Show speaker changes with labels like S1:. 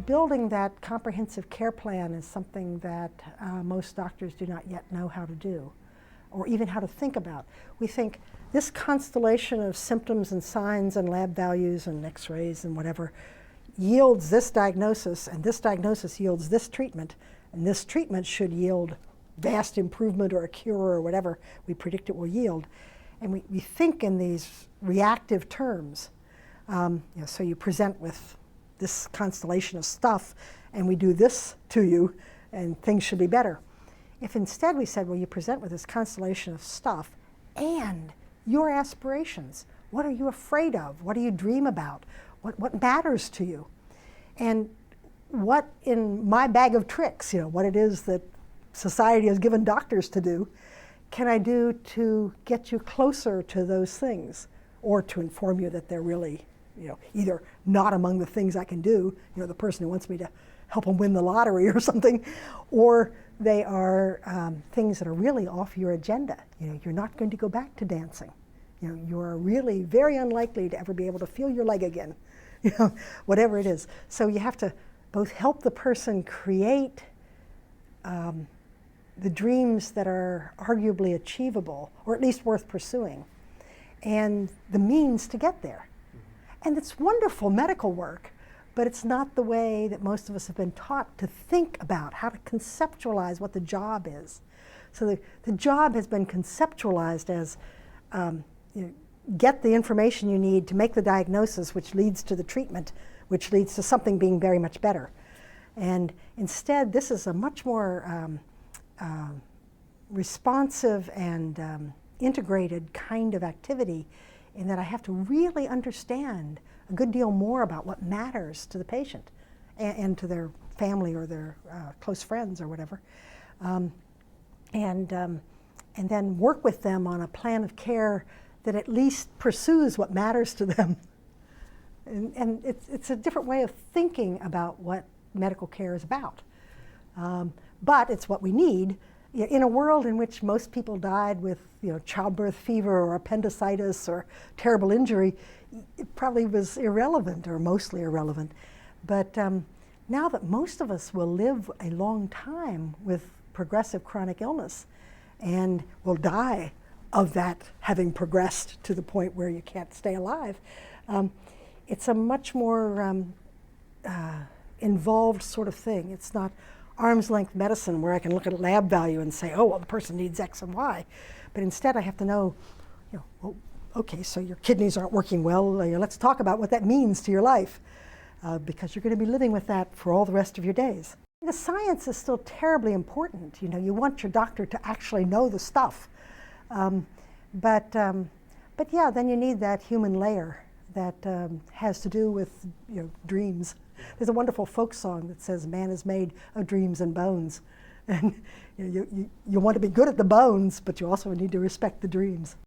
S1: building that comprehensive care plan is something that most doctors do not yet know how to do, or even how to think about. We think this constellation of symptoms and signs and lab values and x-rays and whatever yields this diagnosis, and this diagnosis yields this treatment, and this treatment should yield vast improvement or a cure or whatever we predict it will yield. And we think in these reactive terms. So you present with this constellation of stuff, and we do this to you, and things should be better. If instead we said, well, you present with this constellation of stuff and your aspirations. What are you afraid of? What do you dream about? What matters to you? And what in my bag of tricks, what it is that society has given doctors to do, can I do to get you closer to those things, or to inform you that they're really, either not among the things I can do, the person who wants me to help them win the lottery or something, or they are things that are really off your agenda. You're not going to go back to dancing. You're really very unlikely to ever be able to feel your leg again, whatever it is. So you have to both help the person create the dreams that are arguably achievable, or at least worth pursuing, and the means to get there. And it's wonderful medical work, but it's not the way that most of us have been taught to think about how to conceptualize what the job is. So the job has been conceptualized as get the information you need to make the diagnosis, which leads to the treatment, which leads to something being very much better. And instead, this is a much more responsive and integrated kind of activity, in that I have to really understand a good deal more about what matters to the patient and to their family or their close friends or whatever, and then work with them on a plan of care that at least pursues what matters to them. And it's a different way of thinking about what medical care is about. But it's what we need. In a world in which most people died with childbirth fever or appendicitis or terrible injury, it probably was irrelevant, or mostly irrelevant. But now that most of us will live a long time with progressive chronic illness, and will die of that having progressed to the point where you can't stay alive, it's a much more involved sort of thing. It's not arm's length medicine where I can look at a lab value and say, oh, well, the person needs X and Y. But instead I have to know, well, okay, so your kidneys aren't working well. Let's talk about what that means to your life, because you're going to be living with that for all the rest of your days. The science is still terribly important. You want your doctor to actually know the stuff. But yeah, then you need that human layer that has to do with dreams. There's a wonderful folk song that says, man is made of dreams and bones. And you want to be good at the bones, but you also need to respect the dreams.